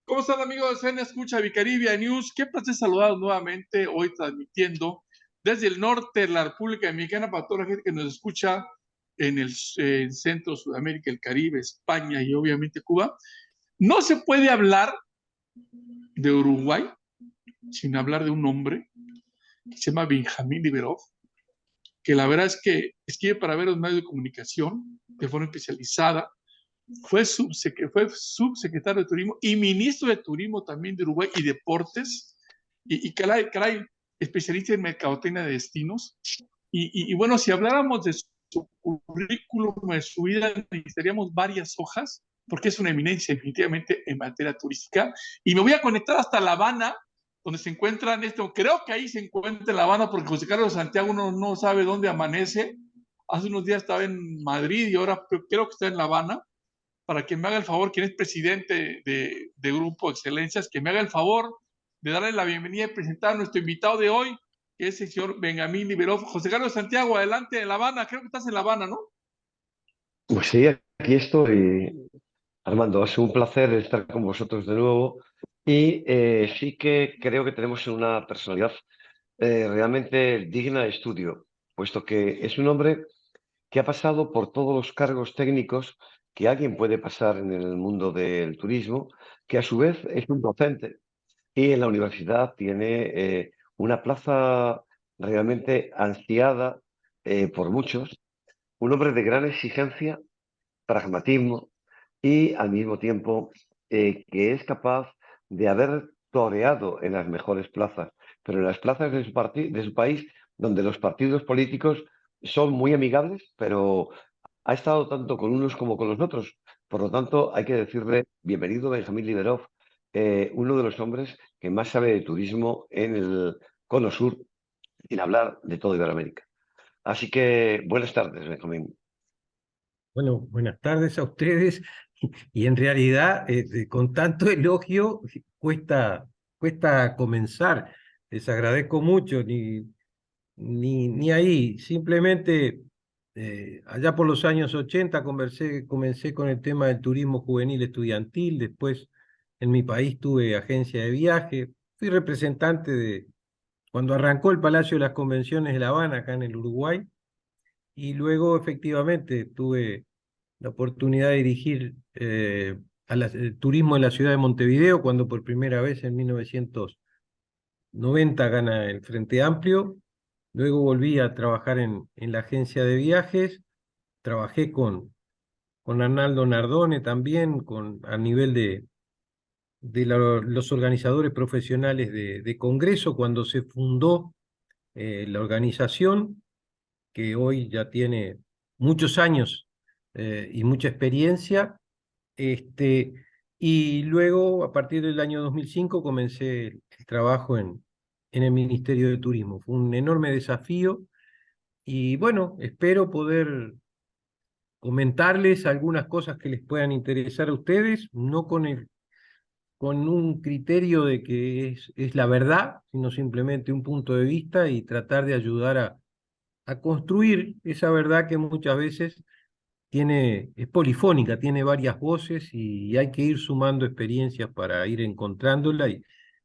¿Cómo están, amigos de CN Escucha Vicaribia News? Qué placer saludarlos nuevamente, hoy transmitiendo desde el norte de la República Dominicana para toda la gente que nos escucha en el centro, Sudamérica, el Caribe, España y obviamente Cuba. No se puede hablar de Uruguay sin hablar de un hombre que se llama Benjamín Liberov, que la verdad es que escribe para ver los medios de comunicación de forma especializada. Fue subsecretario de Turismo y ministro de Turismo también de Uruguay y Deportes. Y caray, especialista en mercadotecnia de destinos. Y bueno, si habláramos de su currículum, de su vida, necesitaríamos varias hojas, porque es una eminencia definitivamente en materia turística. Y me voy a conectar hasta La Habana, donde se encuentran esto. Creo que ahí se encuentra La Habana, porque José Carlos Santiago no sabe dónde amanece. Hace unos días estaba en Madrid y ahora creo que está en La Habana. Para que me haga el favor, quien es presidente de Grupo Excelencias, que me haga el favor de darle la bienvenida y presentar a nuestro invitado de hoy, que es el señor Benjamín Liberov. José Carlos Santiago, adelante, en La Habana. Creo que estás en La Habana, ¿no? Pues sí, aquí estoy, Armando. Es un placer estar con vosotros de nuevo y sí que creo que tenemos una personalidad realmente digna de estudio, puesto que es un hombre que ha pasado por todos los cargos técnicos que alguien puede pasar en el mundo del turismo, que a su vez es un docente y en la universidad tiene una plaza realmente ansiada por muchos, un hombre de gran exigencia, pragmatismo y al mismo tiempo que es capaz de haber toreado en las mejores plazas, pero en las plazas de su país, donde los partidos políticos son muy amigables, pero ha estado tanto con unos como con los otros. Por lo tanto, hay que decirle bienvenido Benjamín Liberov, uno de los hombres que más sabe de turismo en el Cono Sur, sin hablar de toda Iberoamérica. Así que buenas tardes, Benjamín. Bueno, buenas tardes a ustedes. Y en realidad, con tanto elogio, cuesta comenzar. Les agradezco mucho, ni ahí. Simplemente, allá por los años 80 comencé con el tema del turismo juvenil estudiantil. Después, en mi país tuve agencia de viaje. Fui representante cuando arrancó el Palacio de las Convenciones de La Habana, acá en el Uruguay. Y luego, efectivamente, tuve la oportunidad de dirigir el turismo en la ciudad de Montevideo, cuando por primera vez en 1990 gana el Frente Amplio. Luego volví a trabajar en la agencia de viajes, trabajé con Arnaldo Nardone también, a nivel de los organizadores profesionales de Congreso, cuando se fundó la organización, que hoy ya tiene muchos años y mucha experiencia. Este, y luego, a partir del año 2005, comencé el trabajo en el Ministerio de Turismo. Fue un enorme desafío y bueno, espero poder comentarles algunas cosas que les puedan interesar a ustedes, no con un criterio de que es la verdad, sino simplemente un punto de vista y tratar de ayudar a construir esa verdad que muchas veces es polifónica, tiene varias voces y hay que ir sumando experiencias para ir encontrándola y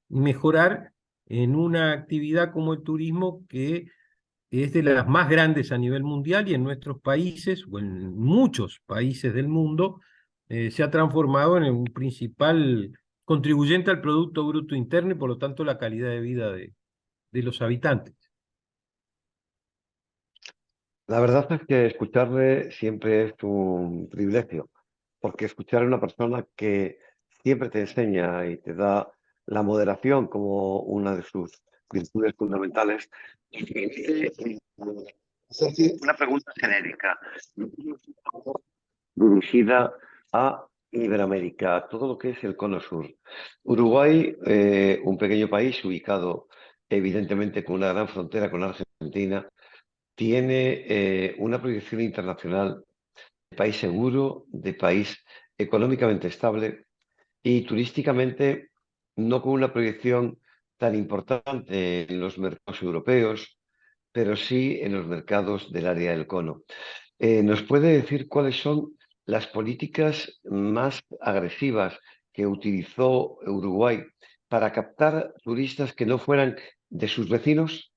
mejorar en una actividad como el turismo, que es de las más grandes a nivel mundial y en nuestros países o en muchos países del mundo se ha transformado en un principal contribuyente al Producto Bruto Interno y por lo tanto la calidad de vida de los habitantes. La verdad es que escucharle siempre es un privilegio, porque escuchar a una persona que siempre te enseña y te da la moderación como una de sus virtudes fundamentales. Hacerte una pregunta genérica, dirigida a Iberoamérica, a todo lo que es el Cono Sur. Uruguay, un pequeño país ubicado evidentemente con una gran frontera con Argentina, tiene una proyección internacional de país seguro, de país económicamente estable y turísticamente no con una proyección tan importante en los mercados europeos, pero sí en los mercados del área del cono. ¿Nos puede decir cuáles son las políticas más agresivas que utilizó Uruguay para captar turistas que no fueran de sus vecinos?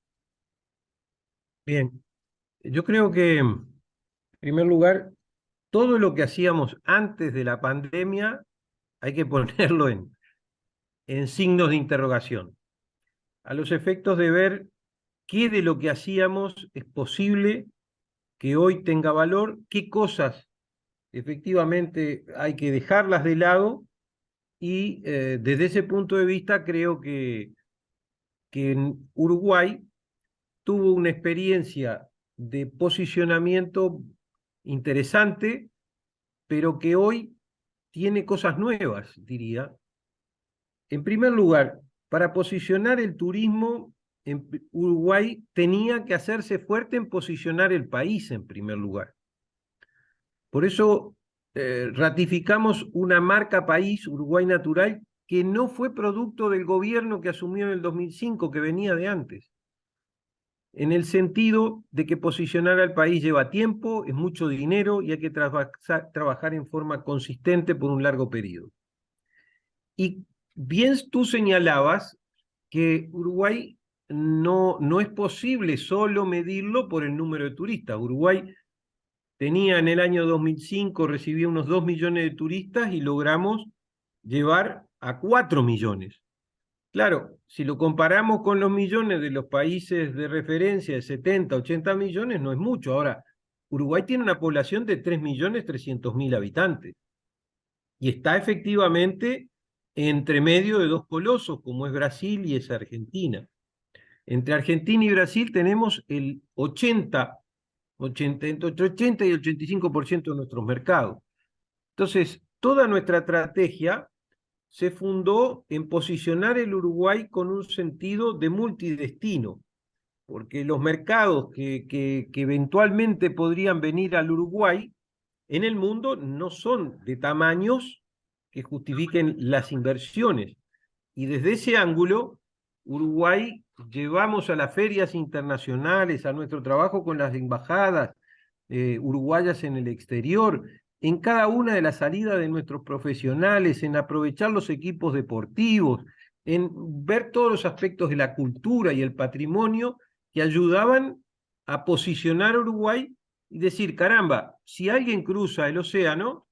Bien, yo creo que, en primer lugar, todo lo que hacíamos antes de la pandemia hay que ponerlo en signos de interrogación, a los efectos de ver qué de lo que hacíamos es posible que hoy tenga valor, qué cosas efectivamente hay que dejarlas de lado y desde ese punto de vista creo que en Uruguay tuvo una experiencia de posicionamiento interesante, pero que hoy tiene cosas nuevas, diría. En primer lugar, para posicionar el turismo en Uruguay tenía que hacerse fuerte en posicionar el país en primer lugar. Por eso ratificamos una marca país, Uruguay Natural, que no fue producto del gobierno que asumió en el 2005, que venía de antes. En el sentido de que posicionar al país lleva tiempo, es mucho dinero y hay que trabajar en forma consistente por un largo periodo. Y bien tú señalabas que Uruguay no es posible solo medirlo por el número de turistas. Uruguay tenía en el año 2005, recibía unos 2 millones de turistas y logramos llevar a 4 millones. Claro, si lo comparamos con los millones de los países de referencia de 70, 80 millones, no es mucho. Ahora, Uruguay tiene una población de 3.300.000 habitantes y está efectivamente entre medio de dos colosos, como es Brasil y es Argentina. Entre Argentina y Brasil tenemos el entre 80 y 85% de nuestros mercados. Entonces, toda nuestra estrategia se fundó en posicionar el Uruguay con un sentido de multidestino, porque los mercados que eventualmente podrían venir al Uruguay en el mundo no son de tamaños que justifiquen las inversiones. Y desde ese ángulo, Uruguay llevamos a las ferias internacionales, a nuestro trabajo con las embajadas uruguayas en el exterior, en cada una de las salidas de nuestros profesionales, en aprovechar los equipos deportivos, en ver todos los aspectos de la cultura y el patrimonio que ayudaban a posicionar a Uruguay y decir, caramba, si alguien cruza el océano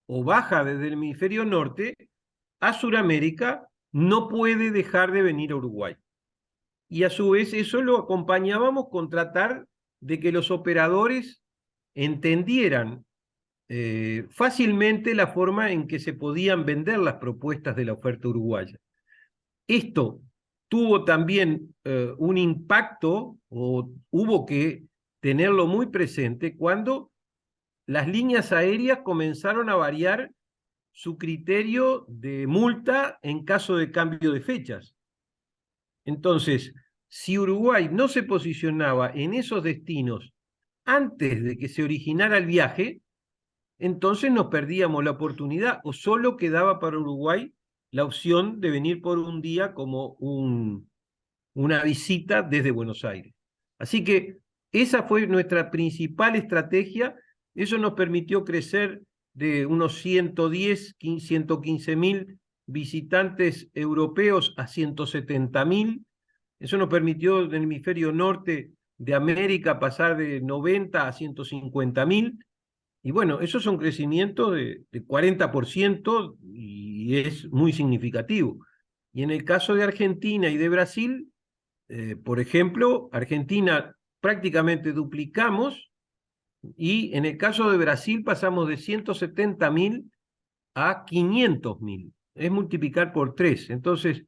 o baja desde el hemisferio norte a Sudamérica, no puede dejar de venir a Uruguay. Y a su vez eso lo acompañábamos con tratar de que los operadores entendieran fácilmente la forma en que se podían vender las propuestas de la oferta uruguaya. Esto tuvo también un impacto, o hubo que tenerlo muy presente, cuando las líneas aéreas comenzaron a variar su criterio de multa en caso de cambio de fechas. Entonces, si Uruguay no se posicionaba en esos destinos antes de que se originara el viaje, entonces nos perdíamos la oportunidad o solo quedaba para Uruguay la opción de venir por un día como una visita desde Buenos Aires. Así que esa fue nuestra principal estrategia. Eso nos permitió crecer de unos 110, 115.000 visitantes europeos a 170.000. Eso nos permitió en el hemisferio norte de América pasar de 90 a 150.000. Y bueno, eso es un crecimiento de 40% y es muy significativo. Y en el caso de Argentina y de Brasil, por ejemplo, Argentina prácticamente duplicamos y en el caso de Brasil pasamos de 170.000 a 500.000. Es multiplicar por 3. Entonces,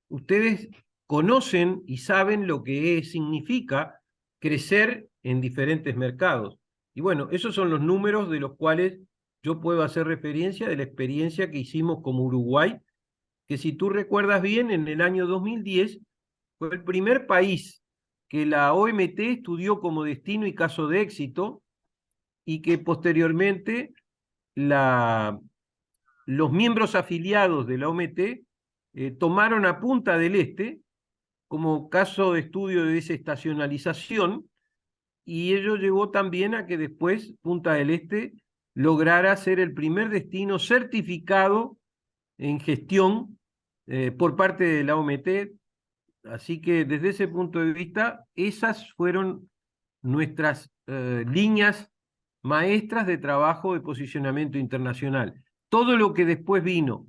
ustedes conocen y saben lo que significa crecer en diferentes mercados. Y bueno, esos son los números de los cuales yo puedo hacer referencia de la experiencia que hicimos como Uruguay, que si tú recuerdas bien, en el año 2010 fue el primer país que la OMT estudió como destino y caso de éxito y que posteriormente los miembros afiliados de la OMT tomaron a Punta del Este como caso de estudio de desestacionalización, y ello llevó también a que después Punta del Este lograra ser el primer destino certificado en gestión por parte de la OMT. Así que desde ese punto de vista, esas fueron nuestras líneas maestras de trabajo de posicionamiento internacional. Todo lo que después vino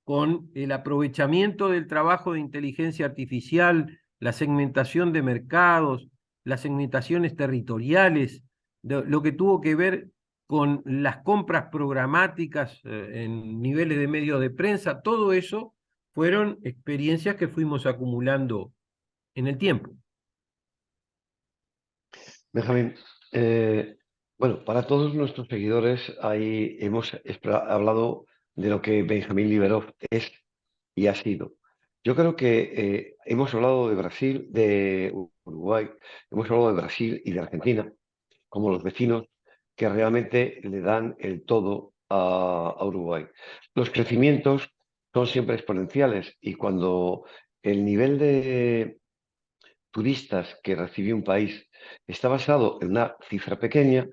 con el aprovechamiento del trabajo de inteligencia artificial, la segmentación de mercados, las segmentaciones territoriales, lo que tuvo que ver con las compras programáticas en niveles de medios de prensa, todo eso fueron experiencias que fuimos acumulando en el tiempo. Benjamín, bueno, para todos nuestros seguidores ahí hemos hablado de lo que Benjamín Liberov es y ha sido. Yo creo que hemos hablado de Brasil, de Uruguay, hemos hablado de Brasil y de Argentina como los vecinos que realmente le dan el todo a Uruguay. Los crecimientos son siempre exponenciales y cuando el nivel de turistas que recibe un país está basado en una cifra pequeña,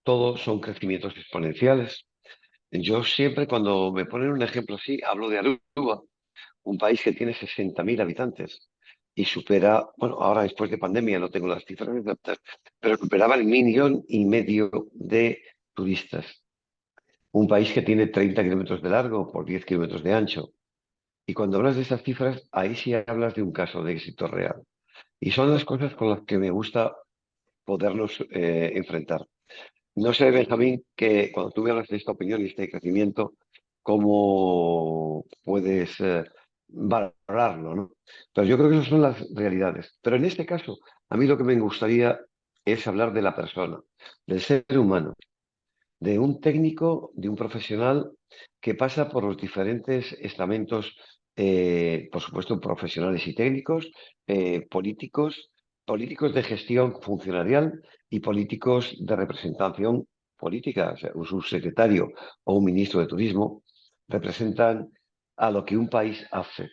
todos son crecimientos exponenciales. Yo siempre cuando me ponen un ejemplo así, hablo de Aruba, un país que tiene 60.000 habitantes y supera, bueno, ahora después de pandemia no tengo las cifras exactas, pero superaba el 1,5 millones de turistas. Un país que tiene 30 kilómetros de largo por 10 kilómetros de ancho. Y cuando hablas de esas cifras, ahí sí hablas de un caso de éxito real. Y son las cosas con las que me gusta podernos enfrentar. No sé, Benjamín, que cuando tú me hablas de esta opinión y este crecimiento, ¿cómo puedes valorarlo, ¿no? Pero yo creo que esas son las realidades. Pero en este caso, a mí lo que me gustaría es hablar de la persona, del ser humano, de un técnico, de un profesional que pasa por los diferentes estamentos, por supuesto, profesionales y técnicos, políticos, políticos de gestión funcionarial y políticos de representación política. O sea, un subsecretario o un ministro de turismo representan a lo que un país hace.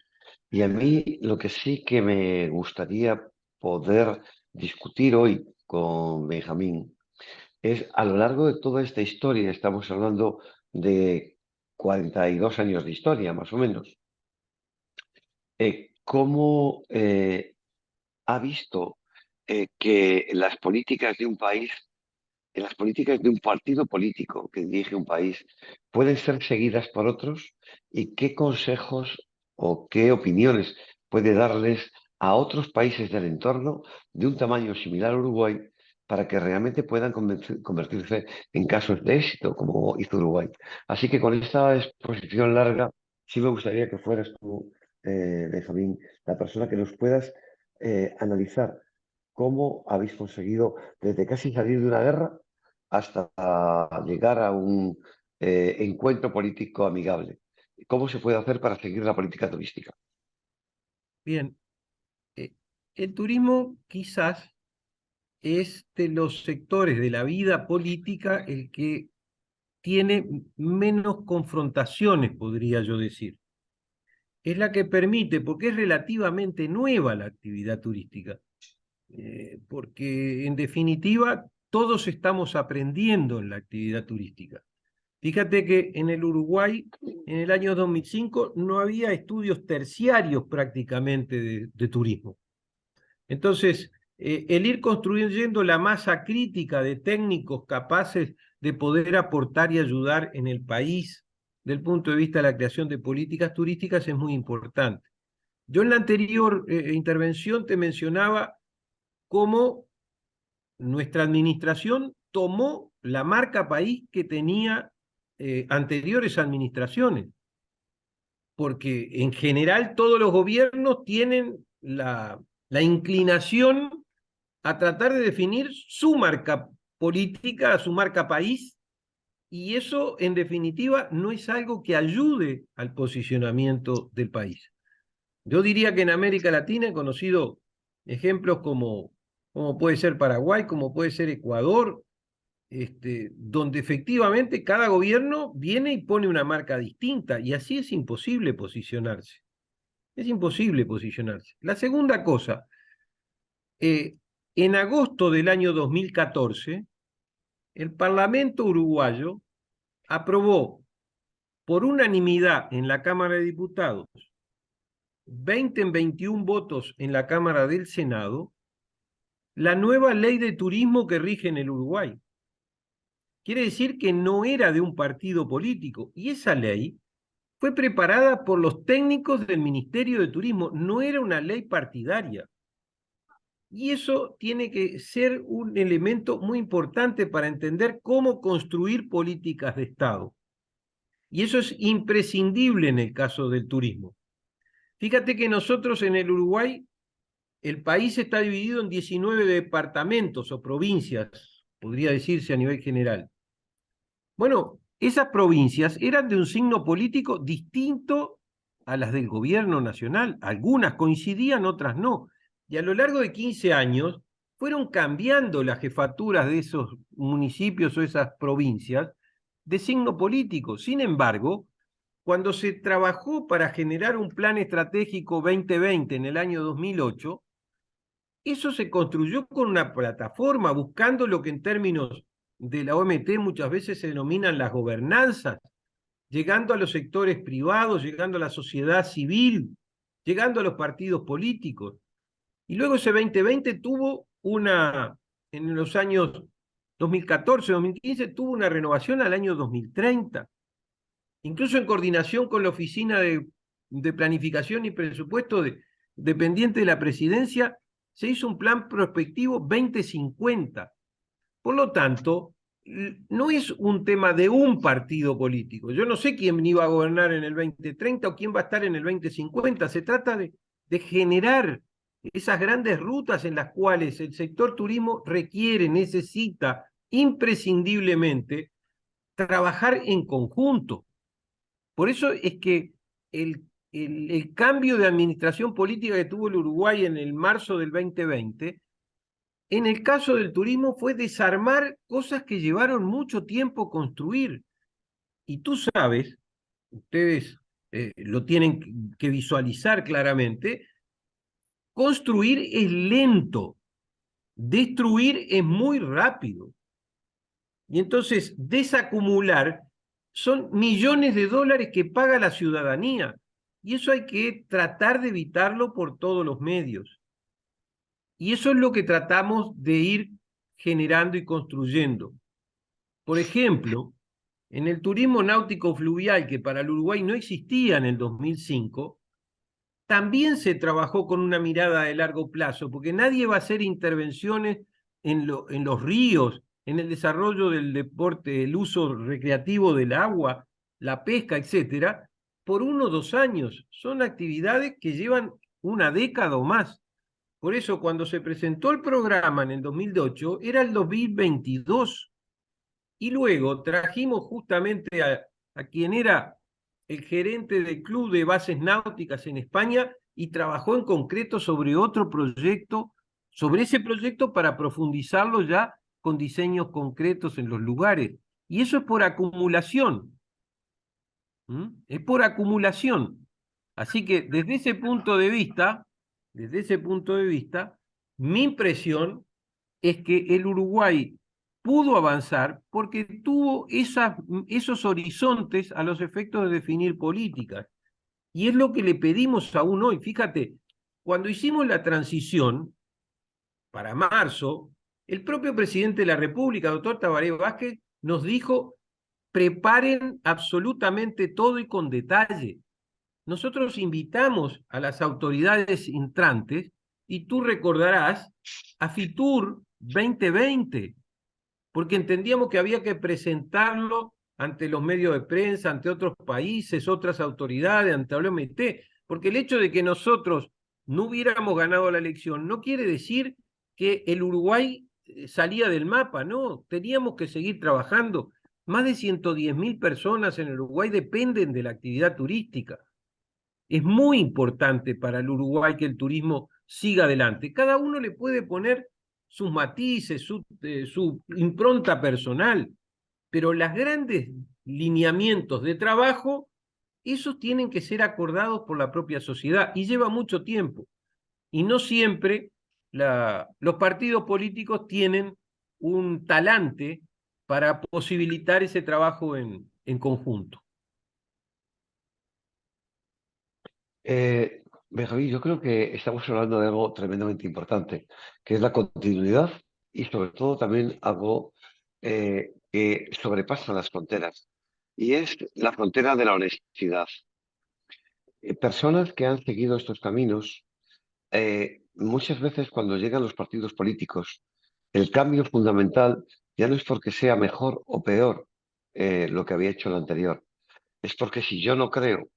Y a mí lo que sí que me gustaría poder discutir hoy con Benjamín es a lo largo de toda esta historia, estamos hablando de 42 años de historia, más o menos, cómo ha visto que las políticas de un país, las políticas de un partido político que dirige un país, pueden ser seguidas por otros y qué consejos o qué opiniones puede darles a otros países del entorno de un tamaño similar a Uruguay para que realmente puedan convertirse en casos de éxito, como hizo Uruguay. Así que con esta exposición larga, sí me gustaría que fueras tú, Benjamín, la persona que nos puedas analizar cómo habéis conseguido desde casi salir de una guerra hasta llegar a un encuentro político amigable. ¿Cómo se puede hacer para seguir la política turística? Bien, el turismo quizás es de los sectores de la vida política el que tiene menos confrontaciones, podría yo decir. Es la que permite, porque es relativamente nueva la actividad turística, porque en definitiva todos estamos aprendiendo en la actividad turística. Fíjate que en el Uruguay, en el año 2005, no había estudios terciarios prácticamente de turismo. Entonces, el ir construyendo la masa crítica de técnicos capaces de poder aportar y ayudar en el país, del punto de vista de la creación de políticas turísticas, es muy importante. Yo en la anterior intervención te mencionaba cómo nuestra administración tomó la marca país que tenía anteriores administraciones, porque en general todos los gobiernos tienen la inclinación a tratar de definir su marca política, su marca país, y eso en definitiva no es algo que ayude al posicionamiento del país. Yo diría que en América Latina he conocido ejemplos como puede ser Paraguay, como puede ser Ecuador, donde efectivamente cada gobierno viene y pone una marca distinta, y así es imposible posicionarse. Es imposible posicionarse. La segunda cosa, en agosto del año 2014, el Parlamento uruguayo aprobó por unanimidad en la Cámara de Diputados, 20 en 21 votos en la Cámara del Senado, la nueva ley de turismo que rige en el Uruguay. Quiere decir que no era de un partido político, y esa ley fue preparada por los técnicos del Ministerio de Turismo, no era una ley partidaria. Y eso tiene que ser un elemento muy importante para entender cómo construir políticas de Estado. Y eso es imprescindible en el caso del turismo. Fíjate que nosotros en el Uruguay, el país está dividido en 19 departamentos o provincias, podría decirse a nivel general. Bueno, esas provincias eran de un signo político distinto a las del gobierno nacional. Algunas coincidían, otras no. Y a lo largo de 15 años fueron cambiando las jefaturas de esos municipios o esas provincias de signo político. Sin embargo, cuando se trabajó para generar un plan estratégico 2020 en el año 2008, eso se construyó con una plataforma, buscando lo que en términos de la OMT muchas veces se denominan las gobernanzas, llegando a los sectores privados, llegando a la sociedad civil, llegando a los partidos políticos. Y luego ese 2020 tuvo en los años 2014, 2015, tuvo una renovación al año 2030. Incluso en coordinación con la Oficina de Planificación y Presupuesto dependiente de la Presidencia, se hizo un plan prospectivo 2050. Por lo tanto, no es un tema de un partido político. Yo no sé quién iba a gobernar en el 2030 o quién va a estar en el 2050. Se trata de generar esas grandes rutas en las cuales el sector turismo requiere, necesita imprescindiblemente trabajar en conjunto. Por eso es que el cambio de administración política que tuvo el Uruguay en el marzo del 2020, en el caso del turismo fue desarmar cosas que llevaron mucho tiempo construir. Y tú sabes, ustedes lo tienen que visualizar claramente, construir es lento, destruir es muy rápido. Y entonces desacumular son millones de dólares que paga la ciudadanía. Y eso hay que tratar de evitarlo por todos los medios. Y eso es lo que tratamos de ir generando y construyendo. Por ejemplo, en el turismo náutico fluvial, que para el Uruguay no existía en el 2005, también se trabajó con una mirada de largo plazo, porque nadie va a hacer intervenciones en los ríos, en el desarrollo del deporte, el uso recreativo del agua, la pesca, etcétera, por 1 o 2 años. Son actividades que llevan una década o más. Por eso, cuando se presentó el programa en el 2008, era el 2022. Y luego trajimos justamente a quien era el gerente del Club de Bases Náuticas en España y trabajó en concreto sobre otro proyecto, sobre ese proyecto para profundizarlo ya con diseños concretos en los lugares. Y eso es por acumulación. Es por acumulación. Así que desde ese punto de vista, mi impresión es que el Uruguay pudo avanzar porque tuvo esos horizontes a los efectos de definir políticas. Y es lo que le pedimos aún hoy. Fíjate, cuando hicimos la transición para marzo, el propio presidente de la República, doctor Tabaré Vázquez, nos dijo: preparen absolutamente todo y con detalle. Nosotros invitamos a las autoridades entrantes, y tú recordarás, a Fitur 2020, porque entendíamos que había que presentarlo ante los medios de prensa, ante otros países, otras autoridades, ante la OMT, porque el hecho de que nosotros no hubiéramos ganado la elección no quiere decir que el Uruguay salía del mapa, no, teníamos que seguir trabajando. Más de 110.000 personas en el Uruguay dependen de la actividad turística. Es muy importante para el Uruguay que el turismo siga adelante. Cada uno le puede poner sus matices, su impronta personal, pero los grandes lineamientos de trabajo, esos tienen que ser acordados por la propia sociedad y lleva mucho tiempo. Y no siempre los partidos políticos tienen un talante para posibilitar ese trabajo en conjunto. Benjamín, yo creo que estamos hablando de algo tremendamente importante, que es la continuidad y sobre todo también algo que sobrepasa las fronteras, y es la frontera de la honestidad. Personas que han seguido estos caminos, muchas veces cuando llegan los partidos políticos, el cambio fundamental ya no es porque sea mejor o peor lo que había hecho el anterior, es porque si yo no creo,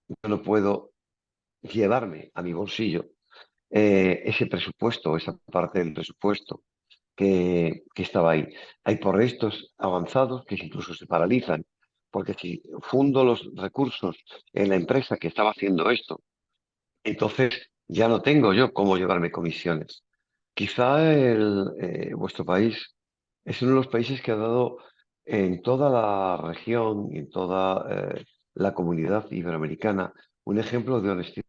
yo no puedo llevarme a mi bolsillo ese presupuesto, esa parte del presupuesto que estaba ahí. Hay proyectos avanzados que incluso se paralizan, porque si fundo los recursos en la empresa que estaba haciendo esto, entonces ya no tengo yo cómo llevarme comisiones. Quizá vuestro país es uno de los países que ha dado en toda la región y en toda la comunidad iberoamericana un ejemplo de honestidad.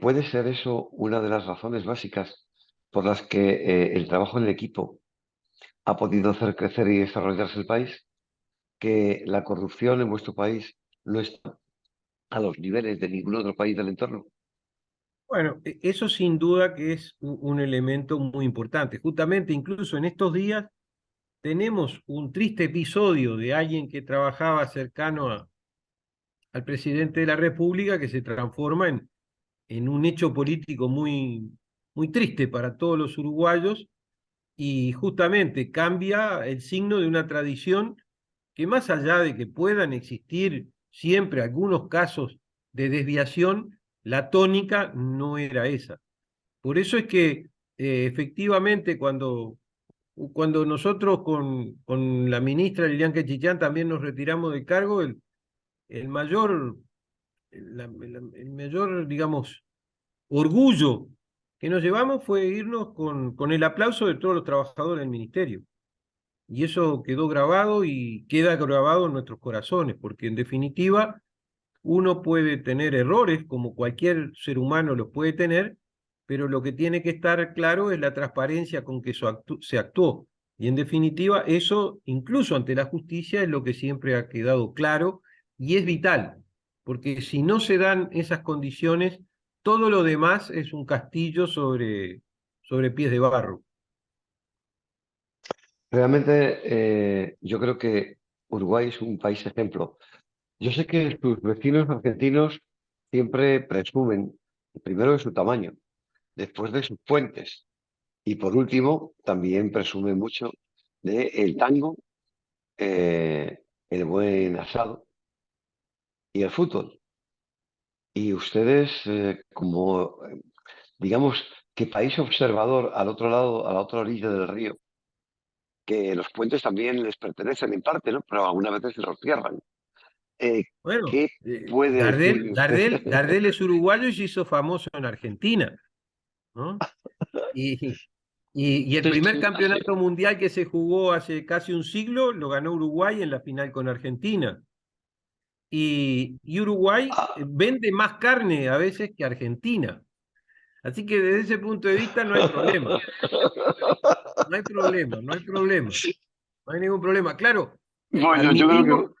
¿Puede ser eso una de las razones básicas por las que el trabajo en el equipo ha podido hacer crecer y desarrollarse el país? ¿Que la corrupción en vuestro país no está a los niveles de ningún otro país del entorno? Bueno, eso sin duda que es un elemento muy importante. Justamente, incluso en estos días, tenemos un triste episodio de alguien que trabajaba cercano al presidente de la República que se transforma en un hecho político muy triste para todos los uruguayos y justamente cambia el signo de una tradición que, más allá de que puedan existir siempre algunos casos de desviación, la tónica no era esa. Por eso es que efectivamente cuando nosotros con la ministra Lilian Quechichán también nos retiramos del cargo, el mayor, el mayor, digamos, orgullo que nos llevamos fue irnos con el aplauso de todos los trabajadores del ministerio. Y eso quedó grabado y queda grabado en nuestros corazones, porque en definitiva uno puede tener errores, como cualquier ser humano los puede tener, pero lo que tiene que estar claro es la transparencia con que se actuó. Y en definitiva, eso, incluso ante la justicia, es lo que siempre ha quedado claro y es vital, porque si no se dan esas condiciones, todo lo demás es un castillo sobre pies de barro. Realmente yo creo que Uruguay es un país ejemplo. Yo sé que sus vecinos argentinos siempre presumen primero de su tamaño, después de sus puentes y por último también presumen mucho de el tango, el buen asado y el fútbol. Y ustedes, como, digamos, que país observador al otro lado, a la otra orilla del río, que los puentes también les pertenecen en parte, ¿no? Pero algunas veces se los cierran. Eh, Bueno, ¿Qué puede decirme usted? Gardel es uruguayo y se hizo famoso en Argentina, ¿no? Y, y el Sí, primer sí, así. campeonato mundial que se jugó hace casi un siglo lo ganó Uruguay en la final con Argentina. Y Uruguay Ah, vende más carne a veces que Argentina. Así que desde ese punto de vista no hay problema. No hay problema, no hay problema. No hay ningún problema. Claro, bueno, yo creo admitimos, que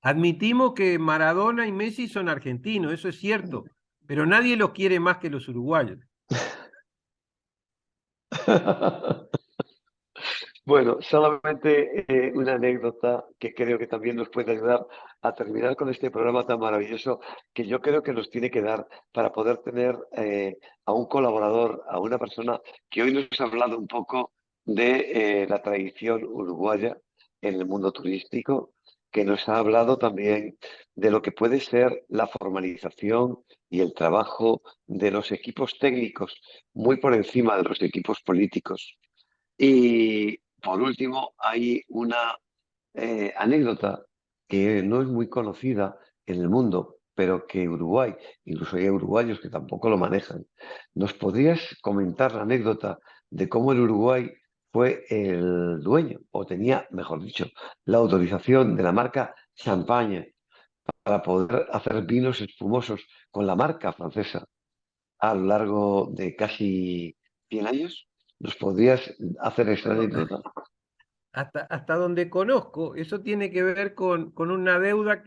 admitimos que Maradona y Messi son argentinos, eso es cierto, pero nadie los quiere más que los uruguayos. bueno, solamente una anécdota que creo que también nos puede ayudar a terminar con este programa tan maravilloso que yo creo que nos tiene que dar para poder tener a un colaborador, a una persona que hoy nos ha hablado un poco de la tradición uruguaya en el mundo turístico, que nos ha hablado también de lo que puede ser la formalización y el trabajo de los equipos técnicos muy por encima de los equipos políticos. Y por último, hay una anécdota que no es muy conocida en el mundo, pero que Uruguay, incluso hay uruguayos que tampoco lo manejan. ¿Nos podrías comentar la anécdota de cómo el Uruguay fue el dueño, o tenía, mejor dicho, la autorización de la marca Champagne para poder hacer vinos espumosos con la marca francesa a lo largo de casi 100 años? ¿Nos podrías hacer esa Bueno, anécdota? hasta donde conozco, eso tiene que ver con una deuda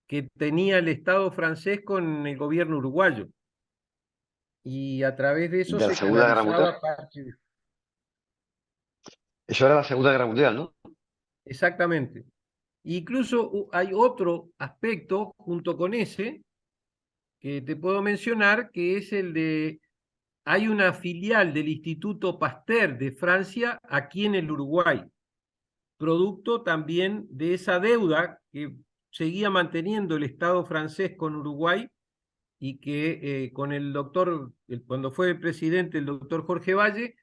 que tenía el Estado francés con el gobierno uruguayo. Y a través de eso De la se Segunda Guerra Mundial. canalizaba parte. Eso era la Segunda Guerra Mundial, ¿no? Exactamente. Incluso hay otro aspecto junto con ese que te puedo mencionar, que es el de, hay una filial del Instituto Pasteur de Francia aquí en el Uruguay, producto también de esa deuda que seguía manteniendo el Estado francés con Uruguay y que con el doctor, cuando fue presidente el doctor Jorge Valle,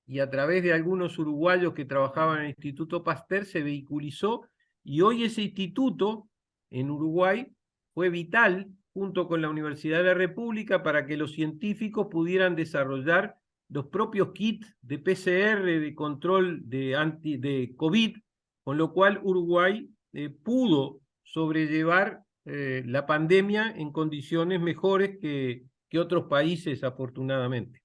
y a través de algunos uruguayos que trabajaban en el Instituto Pasteur se vehiculizó, y hoy ese instituto en Uruguay fue vital junto con la Universidad de la República para que los científicos pudieran desarrollar los propios kits de PCR de control de COVID, con lo cual Uruguay pudo sobrellevar la pandemia en condiciones mejores que otros países, afortunadamente.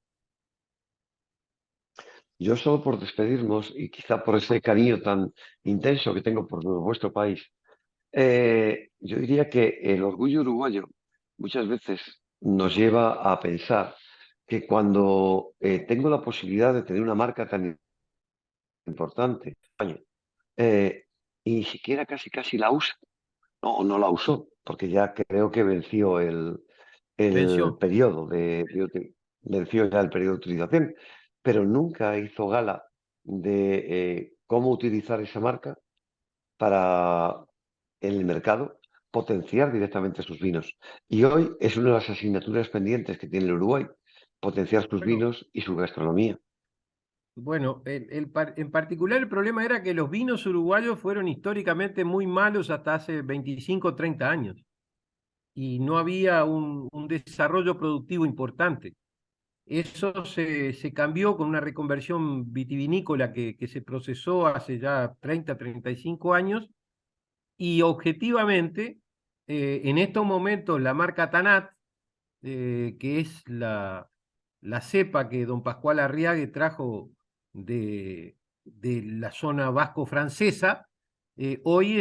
Yo solo por despedirnos y quizá por ese cariño tan intenso que tengo por vuestro país, yo diría que el orgullo uruguayo muchas veces nos lleva a pensar que cuando tengo la posibilidad de tener una marca tan importante, España, y ni siquiera casi la usa, no la usó, porque ya creo que venció el Venció. periodo venció ya el periodo de utilización, pero nunca hizo gala de cómo utilizar esa marca para en el mercado potenciar directamente sus vinos. Y hoy es una de las asignaturas pendientes que tiene el Uruguay, potenciar sus Bueno, vinos y su gastronomía. bueno, en particular el problema era que los vinos uruguayos fueron históricamente muy malos hasta hace 25 o 30 años y no había un desarrollo productivo importante. Eso se cambió con una reconversión vitivinícola que se procesó hace ya 30, 35 años y objetivamente en estos momentos la marca Tanat, que es la cepa que don Pascual Arriague trajo de la zona vasco-francesa, hoy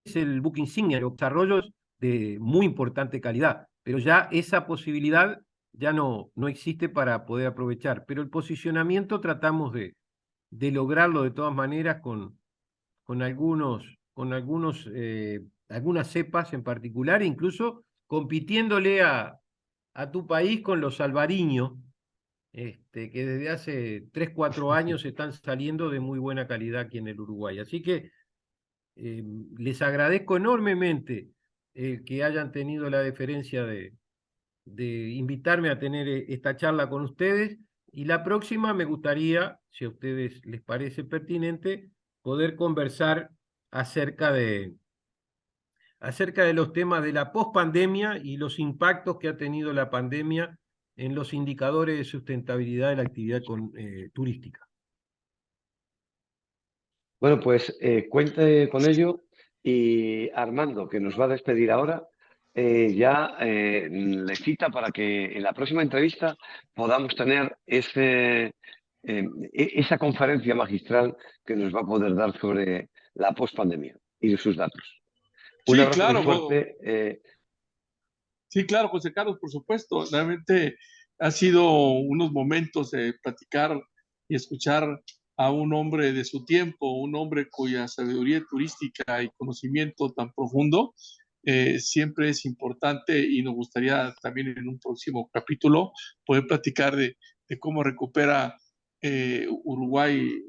es el buque insignia, los desarrollos de muy importante calidad, pero ya esa posibilidad ya no existe para poder aprovechar, pero el posicionamiento tratamos de lograrlo de todas maneras con algunas cepas en particular, incluso compitiéndole a tu país con los albariños, que desde hace 3, 4 años están saliendo de muy buena calidad aquí en el Uruguay. Así que les agradezco enormemente que hayan tenido la deferencia de invitarme a tener esta charla con ustedes, y la próxima me gustaría, si a ustedes les parece pertinente, poder conversar acerca de los temas de la pospandemia y los impactos que ha tenido la pandemia en los indicadores de sustentabilidad de la actividad turística. Bueno, pues cuente con ello y Armando, que nos va a despedir ahora, ya le cita para que en la próxima entrevista podamos tener esa conferencia magistral que nos va a poder dar sobre la pospandemia y sus datos. Un Sí, abrazo muy claro, fuerte. sí, claro, José Carlos, por supuesto. Realmente ha sido unos momentos de platicar y escuchar a un hombre de su tiempo, un hombre cuya sabiduría turística y conocimiento tan profundo siempre es importante, y nos gustaría también en un próximo capítulo poder platicar de cómo recupera Uruguay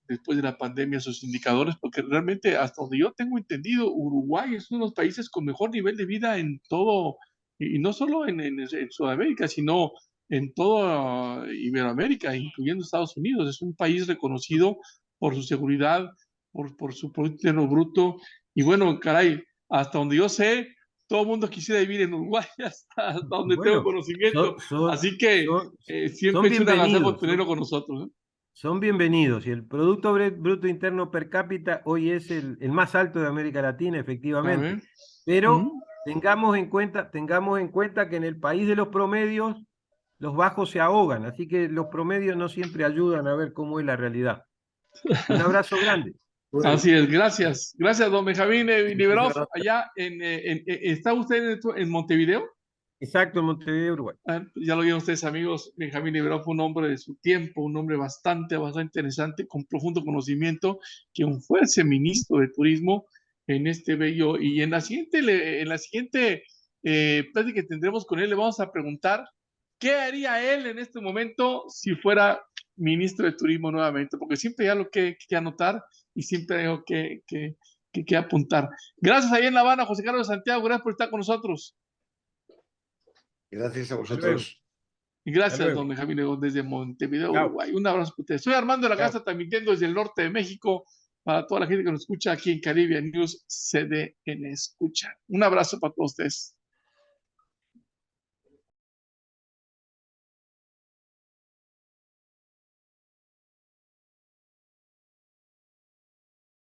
después de la pandemia sus indicadores, porque realmente hasta donde yo tengo entendido, Uruguay es uno de los países con mejor nivel de vida en todo, y no solo en Sudamérica, sino en toda Iberoamérica, incluyendo Estados Unidos. Es un país reconocido por su seguridad, por su Producto Interno Bruto. Y bueno, caray, hasta donde yo sé, todo el mundo quisiera vivir en Uruguay, hasta donde tengo Bueno, conocimiento. Así que son siempre es un agasajo bienvenidos, tenerlo con nosotros, ¿eh? son bienvenidos. Y el Producto Bruto Interno per cápita hoy es el más alto de América Latina, A efectivamente. ver. Pero tengamos en cuenta que en el país de los promedios, los bajos se ahogan. Así que los promedios no siempre ayudan a ver cómo es la realidad. Un abrazo grande. Así es, gracias. Gracias, don Benjamín Liberov. gracias. Allá ¿está usted en Montevideo? Exacto, en Montevideo, Uruguay. Ya lo vieron ustedes, amigos. Benjamín Liberov fue un hombre de su tiempo, un hombre bastante interesante, con profundo conocimiento, quien fue ministro de Turismo en este bello. Y en la siguiente plática que tendremos con él, le vamos a preguntar qué haría él en este momento si fuera ministro de Turismo nuevamente, porque siempre hay algo que anotar y siempre hay algo que apuntar. Gracias ahí en La Habana, José Carlos Santiago, gracias por estar con nosotros. Gracias a vosotros. Y gracias, don Benjamín León, desde Montevideo, Uruguay. Un abrazo para ustedes. Soy Armando de la Casa, transmitiendo desde el norte de México para toda la gente que nos escucha aquí en Caribbean News CDN Escucha. Un abrazo para todos ustedes.